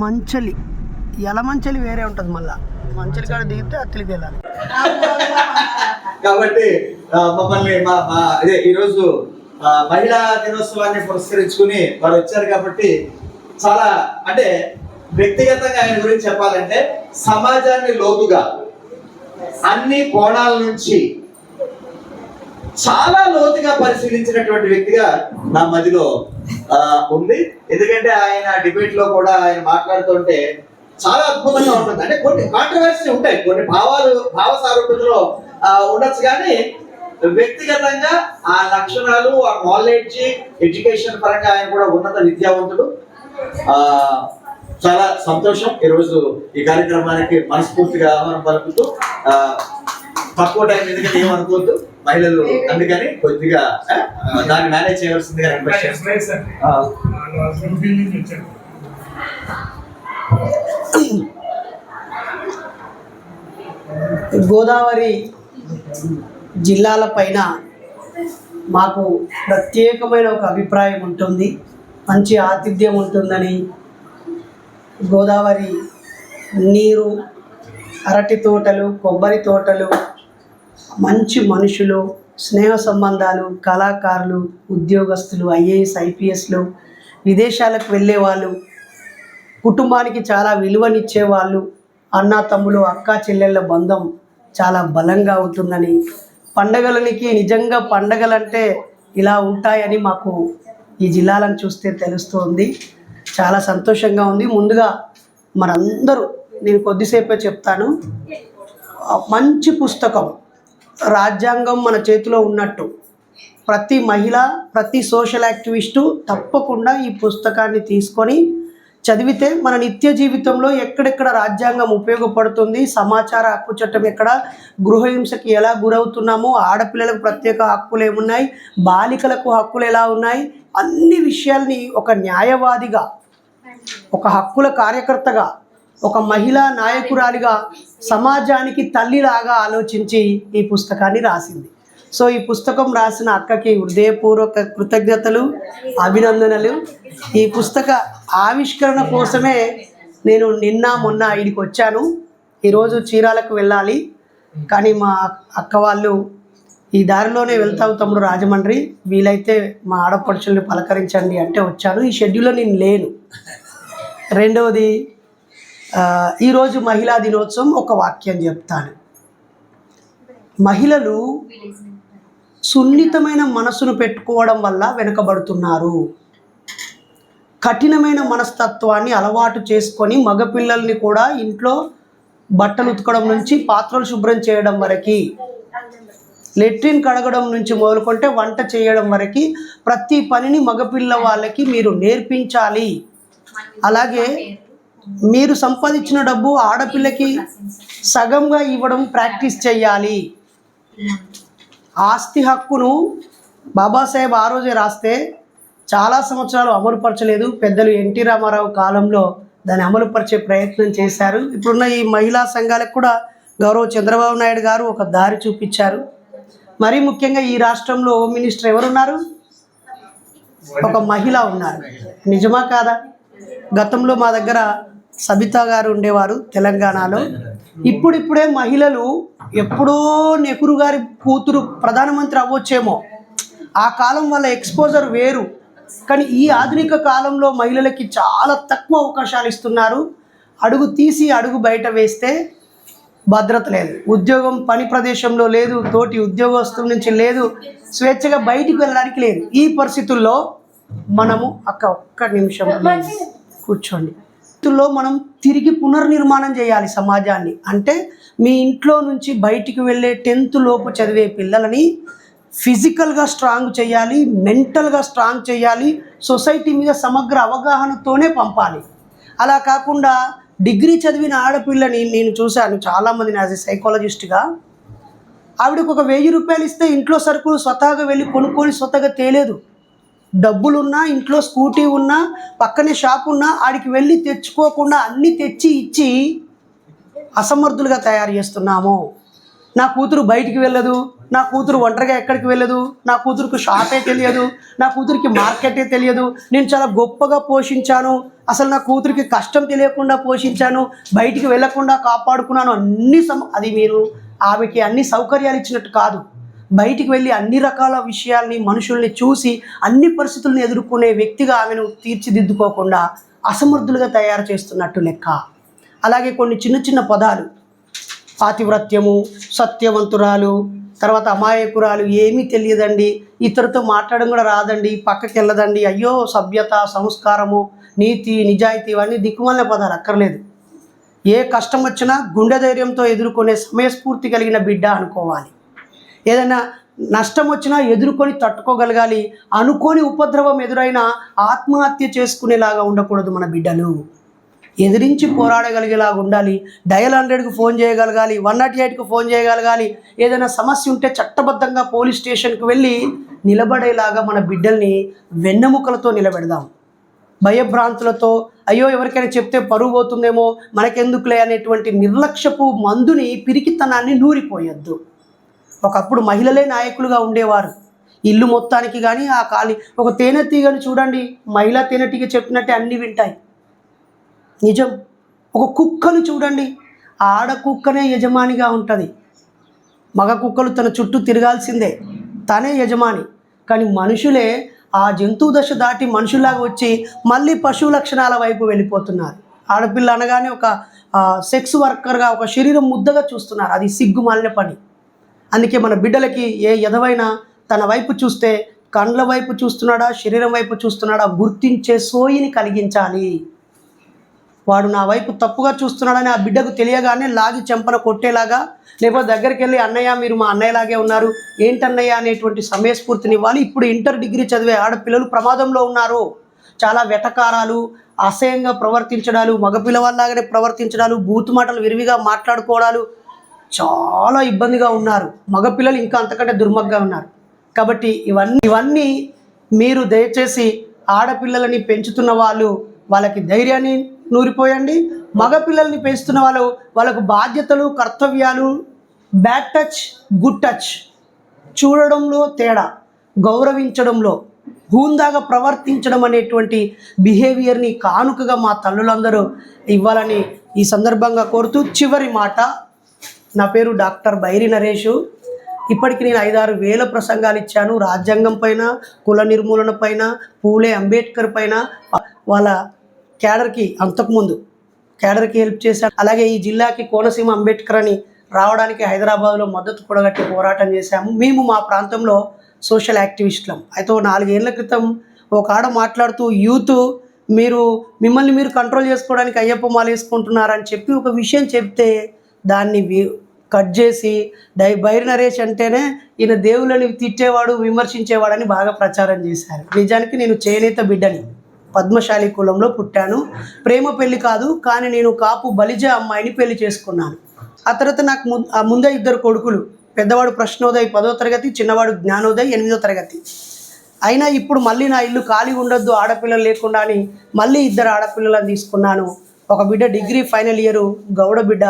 మంచలి యలమంచలి వేరే ఉంటుంది, మళ్ళీ మంచలి కాడ దిగితే అత్తిలికి వెళ్ళాలి. కాబట్టి మమ్మల్ని అదే ఈరోజు మహిళా దినోత్సవాన్ని పురస్కరించుకుని వారు వచ్చారు కాబట్టి చాలా అంటే వ్యక్తిగతంగా ఆయన గురించి చెప్పాలంటే సమాజాన్ని లోతుగా అన్ని కోణాల నుంచి చాలా లోతుగా పరిశీలించినటువంటి వ్యక్తిగా నా మధ్యలో ఉంది. ఎందుకంటే ఆయన డిబేట్ లో కూడా ఆయన మాట్లాడుతుంటే చాలా అద్భుతంగా ఉంటుంది. అంటే కొన్ని కాంట్రవర్సీ ఉంటాయి, కొన్ని భావ సారూప్యతలో ఉండొచ్చు, కానీ వ్యక్తిగతంగా ఆ లక్షణాలు, ఆ నాలెడ్జ్, ఎడ్యుకేషన్ పరంగా ఆయన కూడా ఉన్నత విద్యావంతుడు. చాలా సంతోషం ఈరోజు ఈ కార్యక్రమానికి మనస్ఫూర్తిగా ఆహ్వానం పలుకుతూ, తక్కువ టైం ఎందుకంటే ఏమనుకోవద్దు మహిళలు, అందుకని కొద్దిగా దాన్ని మేనేజ్ చేయవలసిందిగా గోదావరి జిల్లాల పైన మాకు ప్రత్యేకమైన ఒక అభిప్రాయం ఉంటుంది, మంచి ఆతిథ్యం ఉంటుందని. గోదావరి నీరు, అరటి తోటలు, కొబ్బరి తోటలు, మంచి మనుషులు, స్నేహ సంబంధాలు, కళాకారులు, ఉద్యోగస్తులు, ఐఏఎస్ ఐపీఎస్లు, విదేశాలకు వెళ్ళే వాళ్ళు, కుటుంబానికి చాలా విలువనిచ్చేవాళ్ళు, అన్న తమ్ములు, అక్క చెల్లెళ్ళ బంధం చాలా బలంగా ఉంటుందని. పండగలనికి నిజంగా పండగలంటే ఇలా ఉంటాయని మాకు ఈ జిల్లాలను చూస్తే తెలుస్తుంది. చాలా సంతోషంగా ఉంది. ముందుగా మనందరూ, నేను కొద్దిసేపే చెప్తాను, మంచి పుస్తకం, రాజ్యాంగం మన చేతిలో ఉన్నట్టు ప్రతి మహిళ, ప్రతి సోషల్ యాక్టివిస్టు తప్పకుండా ఈ పుస్తకాన్ని తీసుకొని చదివితే మన నిత్య జీవితంలో ఎక్కడెక్కడ రాజ్యాంగం ఉపయోగపడుతుంది, సమాచార హక్కు చట్టం ఎక్కడ, గృహహింసకి ఎలా గురవుతున్నామో, ఆడపిల్లలకు ప్రత్యేక హక్కులు ఏమున్నాయి, బాలికలకు హక్కులు ఎలా ఉన్నాయి, అన్ని విషయాల్ని ఒక న్యాయవాదిగా, ఒక హక్కుల కార్యకర్తగా, ఒక మహిళా నాయకురాలిగా, సమాజానికి తల్లిలాగా ఆలోచించి ఈ పుస్తకాన్ని రాసింది. సో ఈ పుస్తకం రాసిన అక్కకి హృదయపూర్వక కృతజ్ఞతలు, అభినందనలు. ఈ పుస్తక ఆవిష్కరణ కోసమే నేను నిన్న మొన్న ఇక్కడికి వచ్చాను. ఈరోజు చీరాలకు వెళ్ళాలి, కానీ మా అక్క వాళ్ళు ఈ దారిలోనే వెళ్తావు తమ్ముడు రాజమండ్రి, వీలైతే మా ఆడపడుచుల్ని పలకరించండి అంటే వచ్చాను. ఈ షెడ్యూల్లో నేను లేను. రెండవది, ఈరోజు మహిళా దినోత్సవం. ఒక వాక్యం చెప్తాను. మహిళలు సున్నితమైన మనసును పెట్టుకోవడం వల్ల వెనుకబడుతున్నారు. కఠినమైన మనస్తత్వాన్ని అలవాటు చేసుకొని మగపిల్లల్ని కూడా ఇంట్లో బట్టలు ఉతకడం నుంచి పాత్రలు శుభ్రం చేయడం వరకు, లెట్రిన్ కడగడం నుంచి మొదలుకుంటే వంట చేయడం వరకు ప్రతి పనిని మగపిల్ల వాళ్ళకి మీరు నేర్పించాలి. అలాగే మీరు సంపాదించిన డబ్బు ఆడపిల్లకి సగంగా ఇవ్వడం ప్రాక్టీస్ చేయాలి. ఆస్తి హక్కును బాబాసాహెబ్ ఆ రోజే రాస్తే చాలా సంవత్సరాలు అమలుపరచలేదు. పెద్దలు ఎన్టీ రామారావు కాలంలో దాన్ని అమలుపరిచే ప్రయత్నం చేశారు. ఇప్పుడున్న ఈ మహిళా సంఘాలకు కూడా గౌరవ చంద్రబాబు నాయుడు గారు ఒక దారి చూపించారు. మరీ ముఖ్యంగా ఈ రాష్ట్రంలో హోమ్ మినిస్టర్ ఎవరున్నారు? ఒక మహిళ ఉన్నారు. నిజమా కాదా? గతంలో మా దగ్గర సబితా గారు ఉండేవారు తెలంగాణలో. ఇప్పుడిప్పుడే మహిళలు, ఎప్పుడో నెహ్రూ గారి కూతురు ప్రధానమంత్రి అవ్వచ్చేమో, ఆ కాలం వాళ్ళ ఎక్స్పోజర్ వేరు. కానీ ఈ ఆధునిక కాలంలో మహిళలకి చాలా తక్కువ అవకాశాలు ఇస్తున్నారు. అడుగు తీసి అడుగు బయట వేస్తే భద్రత లేదు, ఉద్యోగం పని ప్రదేశంలో లేదు, తోటి ఉద్యోగస్తుల నుంచి లేదు, స్వేచ్ఛగా బయటికి వెళ్ళడానికి లేదు. ఈ పరిస్థితుల్లో మనము ఒక్క నిమిషం కూర్చోండి. మనం తిరిగి పునర్నిర్మాణం చేయాలి సమాజాన్ని. అంటే మీ ఇంట్లో నుంచి బయటికి వెళ్ళే 10th లోపు చదివే పిల్లలని ఫిజికల్గా స్ట్రాంగ్ చేయాలి, మెంటల్గా స్ట్రాంగ్ చేయాలి, సొసైటీ మీద సమగ్ర అవగాహనతోనే పంపాలి. అలా కాకుండా డిగ్రీ చదివిన ఆడపిల్లని నేను చూశాను చాలామందిని యాజ్ ఎ సైకాలజిస్ట్గా. ఆవిడకు ఒక 1000 రూపాయలు ఇస్తే ఇంట్లో సరుకులు స్వతహాగా వెళ్ళి కొనుక్కొని స్వతహాగా తేలేదు. డబ్బులున్నా, ఇంట్లో స్కూటీ ఉన్నా, పక్కనే షాప్ ఉన్నా ఆడికి వెళ్ళి తెచ్చుకోకుండా అన్నీ తెచ్చి ఇచ్చి అసమర్థులుగా తయారు చేస్తున్నాము. నా కూతురు బయటికి వెళ్ళదు, నా కూతురు ఒంటరిగా ఎక్కడికి వెళ్ళదు, నా కూతురుకు షాపే తెలియదు, నా కూతురికి మార్కెటే తెలియదు, నేను చాలా గొప్పగా పోషించాను, అసలు నా కూతురికి కష్టం తెలియకుండా పోషించాను, బయటికి వెళ్ళకుండా కాపాడుకున్నాను అన్ని అది మీరు ఆమెకి అన్ని సౌకర్యాలు ఇచ్చినట్టు కాదు. బయటికి వెళ్ళి అన్ని రకాల విషయాల్ని మనుషుల్ని చూసి అన్ని పరిస్థితులను ఎదుర్కొనే వ్యక్తిగా ఆమెను తీర్చిదిద్దుకోకుండా అసమర్థులుగా తయారు చేస్తున్నట్టు లెక్క. అలాగే కొన్ని చిన్న చిన్న పదాలు, పాతివ్రత్యము, సత్యవంతురాలు, తర్వాత అమాయకురాలు, ఏమీ తెలియదండి, ఇతరుతో మాట్లాడడం కూడా రాదండి, పక్కకి వెళ్ళదండి, అయ్యో సభ్యత, సంస్కారము, నీతి, నిజాయితీ, ఇవన్నీ దిక్కుమాలిన పదాలు అక్కర్లేదు. ఏ కష్టం వచ్చినా గుండె ధైర్యంతో ఎదుర్కొనే సమయస్ఫూర్తి కలిగిన బిడ్డ అనుకోవాలి. ఏదైనా నష్టం వచ్చినా ఎదుర్కొని తట్టుకోగలగాలి. అనుకోని ఉపద్రవం ఎదురైనా ఆత్మహత్య చేసుకునేలాగా ఉండకూడదు. మన బిడ్డలు ఎదిరించి పోరాడగలిగేలాగా ఉండాలి. డయల్ 100కు ఫోన్ చేయగలగాలి, 108కు ఫోన్ చేయగలగాలి. ఏదైనా సమస్య ఉంటే చట్టబద్ధంగా పోలీస్ స్టేషన్కి వెళ్ళి నిలబడేలాగా మన బిడ్డల్ని వెన్నెముకలతో నిలబెడదాం. భయభ్రాంతులతో అయ్యో ఎవరికైనా చెప్తే పరువు పోతుందేమో మనకెందుకులే అనేటువంటి నిర్లక్ష్యపు మందుని, పిరికితనాన్ని నూరిపోయొద్దు. ఒకప్పుడు మహిళలే నాయకులుగా ఉండేవారు. ఇల్లు మొత్తానికి కానీ ఆ ఖాళీ ఒక తేనెటీగను చూడండి, మహిళా తేనెటీగ చెప్పినట్టే అన్నీ వింటాయి. నిజం. ఒక కుక్కను చూడండి, ఆడ కుక్కనే యజమానిగా ఉంటుంది. మగ కుక్కలు తన చుట్టూ తిరగాల్సిందే, తనే యజమాని. కానీ మనుషులే ఆ జంతువు దశ దాటి మనుషులాగా వచ్చి మళ్ళీ పశువు లక్షణాల వైపు వెళ్ళిపోతున్నారు. ఆడపిల్ల అనగానే ఒక సెక్స్ వర్కర్గా, ఒక శరీరం ముద్దగా చూస్తున్నారు. అది సిగ్గుమాలిన పని. అందుకే మన బిడ్డలకి ఏ ఎదవైనా తన వైపు చూస్తే కండ్ల వైపు చూస్తున్నాడా, శరీరం వైపు చూస్తున్నాడా గుర్తించే సోయిని కలిగించాలి. వాడు నా వైపు తప్పుగా చూస్తున్నాడని ఆ బిడ్డకు తెలియగానే లాగి చెంపన కొట్టేలాగా, లేకపోతే దగ్గరికి వెళ్ళి అన్నయ్య మీరు మా అన్నయ్యలాగే ఉన్నారు ఏంటన్నయ్య అనేటువంటి సమయస్ఫూర్తిని ఇవ్వాలి. ఇప్పుడు ఇంటర్ డిగ్రీ చదివే ఆడపిల్లలు ప్రమాదంలో ఉన్నారు. చాలా వెటకారాలు, అసహ్యంగా ప్రవర్తించడాలు, మగపిల్లవాళ్ళలాగానే ప్రవర్తించడాలు, బూతు మాటలు విరివిగా మాట్లాడుకోవడాలు, చాలా ఇబ్బందిగా ఉన్నారు. మగపిల్లలు ఇంకా అంతకంటే దుర్మార్గంగా ఉన్నారు. కాబట్టి ఇవన్నీ మీరు దయచేసి ఆడపిల్లలని పెంచుతున్న వాళ్ళకి ధైర్యాన్ని నూరిపోయండి. మగపిల్లల్ని పెంచుతున్న వాళ్ళకు బాధ్యతలు, కర్తవ్యాలు, బ్యాడ్ టచ్, గుడ్ టచ్ చూడడంలో తేడా, గౌరవించడంలో, హూందాగా ప్రవర్తించడం అనేటువంటి బిహేవియర్ని కానుకగా మా తల్లులందరూ ఇవ్వాలని ఈ సందర్భంగా కోరుతూ, చివరి మాట, నా పేరు డాక్టర్ బైరి నరేషు. ఇప్పటికి నేను 5-6 వేల ప్రసంగాలు ఇచ్చాను. రాజ్యాంగం పైన, కుల నిర్మూలన పైన, పూలే అంబేద్కర్ పైన, వాళ్ళ క్యాడర్కి అంతకుముందు క్యాడర్కి హెల్ప్ చేశాను. అలాగే ఈ జిల్లాకి కోనసీమ అంబేద్కర్ అని రావడానికి హైదరాబాద్లో మద్దతు కూడగట్టి పోరాటం చేశాము. మేము మా ప్రాంతంలో సోషల్ యాక్టివిస్టులం. అయితే 4 ఏళ్ల క్రితం ఒక ఆడ మాట్లాడుతూ, యూత్ మిమ్మల్ని మీరు కంట్రోల్ చేసుకోవడానికి అయ్యప్ప మాల వేసుకుంటున్నారని చెప్పి ఒక విషయం చెప్తే దాన్ని కట్ చేసి బైరి నరేష్ అంటేనే ఈయన దేవుళ్ళని తిట్టేవాడు, విమర్శించేవాడని బాగా ప్రచారం చేశారు. నిజానికి నేను చేనేత బిడ్డని, పద్మశాలి కులంలో పుట్టాను. ప్రేమ పెళ్లి కాదు, కానీ నేను కాపు బలిజ అమ్మాయిని పెళ్లి చేసుకున్నాను. ఆ తర్వాత నాకు ముందే 2 కొడుకులు. పెద్దవాడు ప్రశ్నోదయ్ 10వ తరగతి, చిన్నవాడు జ్ఞానోదయ్ 8వ తరగతి. అయినా ఇప్పుడు మళ్ళీ నా ఇల్లు ఖాళీ ఉండొద్దు ఆడపిల్లలు లేకుండా అని మళ్ళీ 2 ఆడపిల్లలను తీసుకున్నాను. ఒక బిడ్డ డిగ్రీ ఫైనల్ ఇయర్ గౌడ బిడ్డ,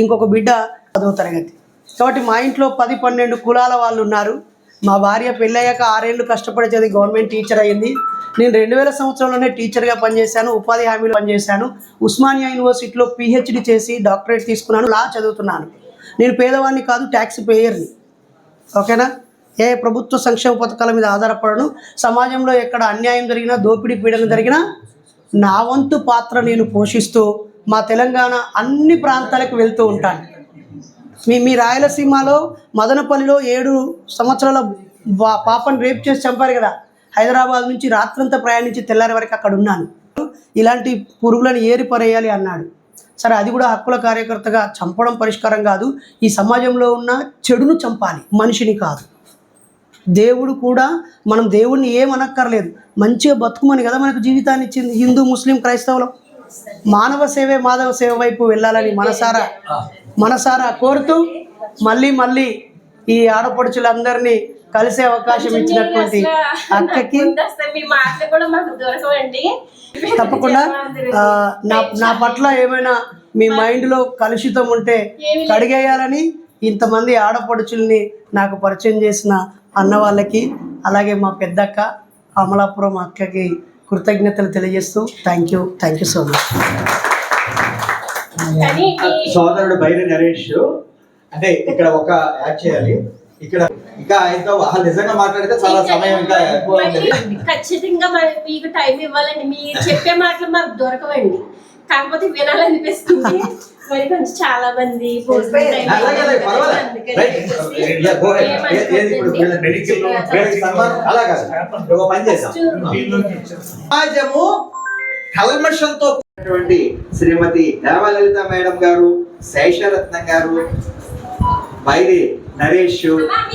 ఇంకొక బిడ్డ 10వ తరగతి. కాబట్టి మా ఇంట్లో 10-12 కులాల వాళ్ళు ఉన్నారు. మా భార్య పెళ్ళయ్యాక 6 ఏళ్ళు కష్టపడి చదివి గవర్నమెంట్ టీచర్ అయ్యింది. నేను 2000 సంవత్సరంలోనే టీచర్గా పనిచేశాను, ఉపాధి హామీలో పనిచేశాను. ఉస్మానియా యూనివర్సిటీలో PhD చేసి డాక్టరేట్ తీసుకున్నాను. లా చదువుతున్నాను. నేను పేదవాడిని కాదు, ట్యాక్స్ పేయర్ని. ఓకేనా? ఏ ప్రభుత్వ సంక్షేమ పథకాల మీద ఆధారపడను. సమాజంలో ఎక్కడ అన్యాయం జరిగినా, దోపిడీ పీడన జరిగినా నా వంతు పాత్ర నేను పోషిస్తూ మా తెలంగాణ అన్ని ప్రాంతాలకు వెళ్తూ ఉంటాను. మీ రాయలసీమలో మదనపల్లిలో 7 సంవత్సరాల పాపని రేప్ చేసి చంపారు కదా, హైదరాబాద్ నుంచి రాత్రంతా ప్రయాణించి తెల్లారి వరకు అక్కడ ఉన్నాను. ఇలాంటి పురుగులను ఏరి పరేయాలి అన్నాడు. సరే, అది కూడా హక్కుల కార్యకర్తగా చంపడం పరిష్కారం కాదు. ఈ సమాజంలో ఉన్న చెడును చంపాలి, మనిషిని కాదు. దేవుడు కూడా, మనం దేవుడిని ఏమనక్కర్లేదు, మంచిగా బతుకుమని కదా మనకు జీవితాన్ని ఇచ్చింది. హిందూ, ముస్లిం, క్రైస్తవులు మానవ సేవే మాధవ సేవ వైపు వెళ్ళాలని మనసారా కోరుతూ, మళ్ళీ ఈ ఆడపడుచులందరినీ కలిసే అవకాశం ఇచ్చినటువంటి అక్కకి తప్పకుండా నా పట్ల ఏమైనా మీ మైండ్లో కలుషితం ఉంటే కడిగేయాలని, ఇంతమంది ఆడపడుచుల్ని నాకు పరిచయం చేసిన అన్న వాళ్ళకి, అలాగే మా పెద్దక్క అమలాపురం అక్కకి కృతజ్ఞతలు తెలియజేస్తూ థ్యాంక్ యూ సో మచ్. సోదరుడు బైరి నరేష్ అంటే ఇక్కడ ఒక యాడ్ చేయాలి. ఇక్కడ ఇంకా ఆయనతో నిజంగా మాట్లాడితే చాలా సమయం ఇంకా ఎక్కువ ఉంది. ఖచ్చితంగా మీకు టైం ఇవ్వాలండి. మీరు చెప్పే మాటలు మాకు దొరకవండి, కాకపోతే వినాలనిపిస్తుంది. మరి కొంచెం చాలా మంది సమాజము కల్మషంతో శ్రీమతి దేవలలిత మేడం గారు, శేషరత్నం గారు, బైరి నరేష్,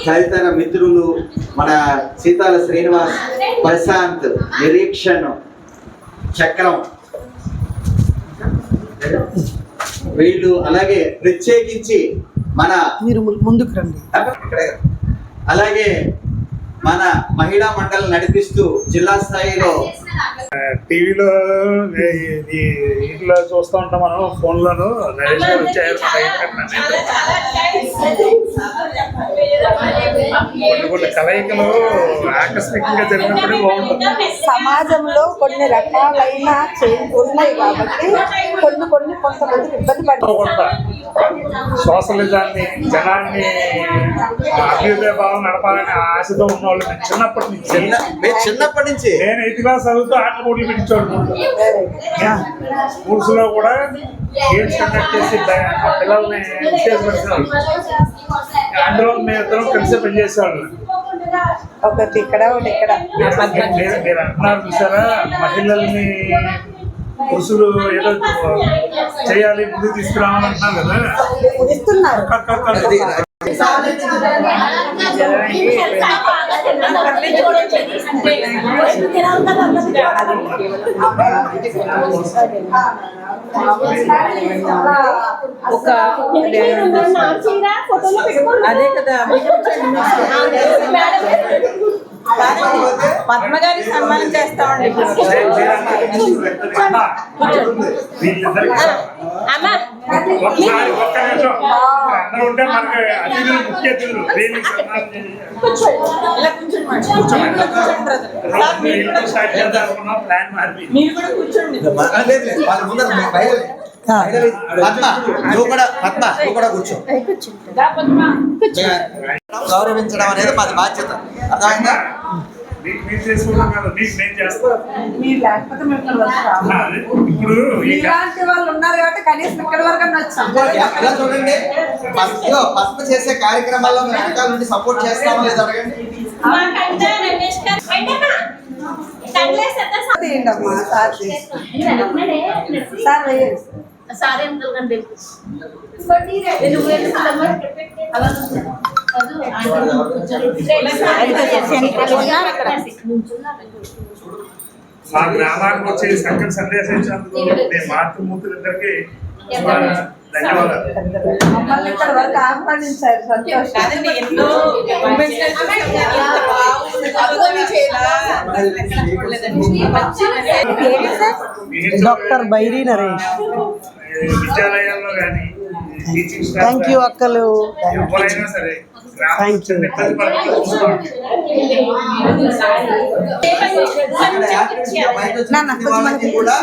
తదితర మిత్రులు, మన సీతాల శ్రీనివాస్, ప్రశాంత్, నిరీక్షణ్, చక్రం, వీళ్ళు అలాగే ప్రత్యేకించి మన మీరు ముందుకు రండి. అలాగే మన మహిళా మండలి నడిపిస్తూ జిల్లా స్థాయిలో టీవీలో ఇంట్లో చూస్తూ ఉంటాం మనం, ఫోన్లోను నరేష్ గారు వచ్చారు. కొన్ని కలయికలు ఆకస్మికంగా జరిగినప్పుడు బాగుంటుంది. సమాజంలో కొన్ని రకాలైన ఉన్నాయి కాబట్టి కొంతమంది ఇబ్బంది పడుతుంటారు. సోషలిజాన్ని, జనాన్ని అభ్యుదయ భావం నడపాలనే ఆశతో ఉన్నవాళ్ళు చిన్నప్పటి నుంచి నేను 8th క్లాస్ చదువుతూ ఆటల పోటీలు పెట్టించాడు. స్కూల్స్ లో కూడా గేమ్స్ కండక్ట్ చేసి మా పిల్లల్ని ఉత్తేజపరిచేవాళ్ళు. అందులో మేము ఇద్దరం కలిసి పనిచేసేవాళ్ళు. ఒకటి ఇక్కడ ఒకటి ఇక్కడ. మీరు అంటున్నారు చూసారా, మహిళల్ని పురుషులు ఏదో చేయాలి, ముందుకు తీసుకురావాలని అంటున్నారు కదా. ఇస్తున్నారు. ఒక అదే కదా, పద్మ గారి సన్మానం చేస్తామండి. ఉంటే మనకి అతిథులు, ముఖ్య అతిథులు ప్లాన్ మారి మీరు కూడా కూర్చోండి. కూర్చో. గౌరవించడం అనేది మాది బాధ్యత. అర్థమైందా? మీరు చేసుకుంటాం కదా, నేను చేస్తాను. మీరు లేకపోతే ఇప్పుడు ఇలాంటి వాళ్ళు ఉన్నారు కాబట్టి కనీసం ఇక్కడ వరకు వచ్చాం. ఇలా చూడండి, పద్మ చేసే కార్యక్రమాల్లో మేము వెనకాల నుండి సపోర్ట్ చేస్తామో లేదో అడగండి. సార్ వేయండి. మా గ్రామానికి వచ్చే సంకట సందేశం ఇచ్చినందుకు మీ మాతృమూర్తులిద్దరికి ధన్యవాదాలు. మమ్మల్ని ఇక్కడ వరకు ఆహ్వానించారు, సంతోషం. డాక్టర్ బైరి నరేష్. విద్యాలయాల్లో కానీ టీచింగ్ స్టాఫ్ థ్యాంక్ యూ అక్కలు. ఎవరైనా సరే థ్యాంక్ యూ. కూడా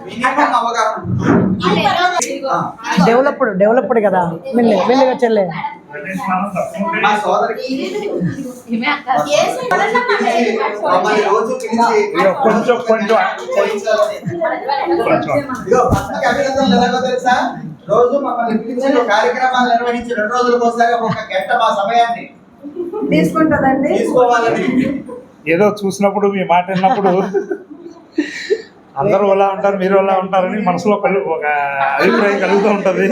మినిమం అవగాహన. డెవలప్డ్ కదా, మెల్లగా చెల్లె. మా సోదరికి మమ్మల్ని రోజు పిలిచి కొంచెం ఇదిగో పద్మకి అభినందనలు ఎలాగో తెలుసా? రోజు మమ్మల్ని పిలిచి కార్యక్రమాలు నిర్వహించి 2 రోజులకు ఒకసారి ఒక గంట మా సమయాన్ని తీసుకుంటుందండి. తీసుకోవాలని ఏదో చూసినప్పుడు మీ మాట విన్నప్పుడు అందరూ ఎలా ఉంటారు, మీరు ఎలా ఉంటారని మనసులో ఒక అభిప్రాయం కలుగుతూ ఉంటుంది.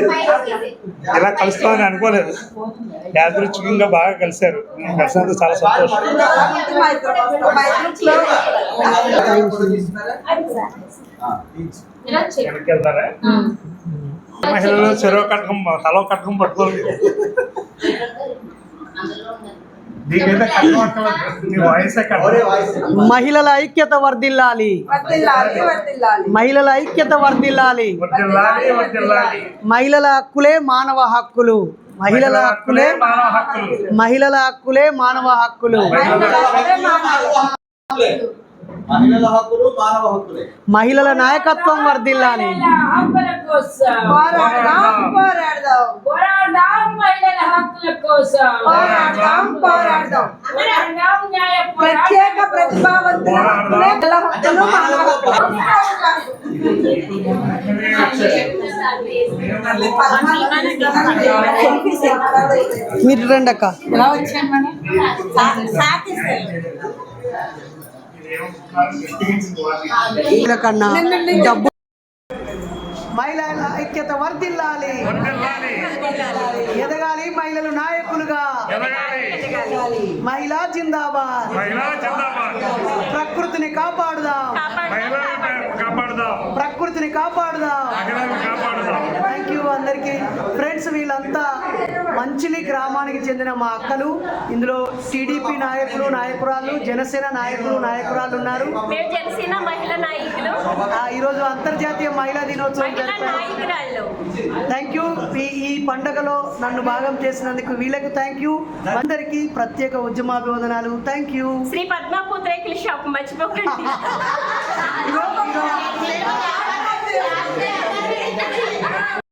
ఇలా కలుస్తామని అనుకోలేదు. యాదృచ్ఛికంగా బాగా కలిశారు. కలిసినందుకు చాలా సంతోషం. వెనక్కి వెళ్తారా? మహిళలు చెరవ కట్టకం, తలో కట్టకం పట్టుకోండి. నీకైతే కట్టవక్కర్లేదు. నీ వాయిసే ఒరే కట్ట. వాయిస్ మహిళల ఐక్యత వర్ధిల్లాలి, వర్దిల్లాలి వర్దిల్లాలి. మహిళల ఐక్యత వర్ధిల్లాలి, వర్ధిల్లాలి, వర్ధిల్లాలి. మహిళల హక్కులే మానవ హక్కులు, మహిళల హక్కులే మానవ హక్కులు. మహిళల హక్కులే మానవ హక్కులు, మహిళల హక్కులు మానవ హక్కులే. మహిళల నాయకత్వం వర్ధిల్లాలి, హక్కుల కోసం పోరాడదాం పోరాడదాం పోరాడదాం, మహిళల హక్కుల కోసం పోరాడదాం పోరాడదాం. పోరాడదాం, న్యాయ ప్రత్యేక ప్రతిభావంతుల హక్కులే పిల్ల అంటే హక్కులు మానవ మానవ హక్కులు. మీరు రండి అక్క. కన్నా డబ్బు మహిళల ఐక్యత వర్ధిల్లాలి, ఎదగాలి మహిళలు నాయకులుగా, మహిళా జిందాబాద్, మహిళా జిందాబాద్. ప్రకృతిని కాపాడుదాం, మహిళలను కాపాడుదాం, ప్రకృతిని కాపాడుదాం. మహిళలను కాపాడుదాం. థ్యాంక్ యూ అందరికీ. ఫ్రెండ్స్, వీళ్ళంతా మంచిలి గ్రామానికి చెందిన మా అక్కలు. ఇందులో టీడీపీ నాయకులు నాయకురాళ్ళు, జనసేన నాయకులు నాయకురాళ్ళు ఉన్నారు. మేము జనసేన మహిళా నాయకులు, ఈరోజు అంతర్జాతీయ మహిళా దినోత్సవం మహిళా జరిపారు. నాయకురాళ్ళు. Thank you. ఈ పండగలో నన్ను భాగం చేసినందుకు వీళ్ళకు థ్యాంక్ యూ. అందరికీ ప్రత్యేక ఉద్యమాభివందనాలు. Thank you. శ్రీ పద్మ పూతరేకుల షాప్ మర్చిపోకండి.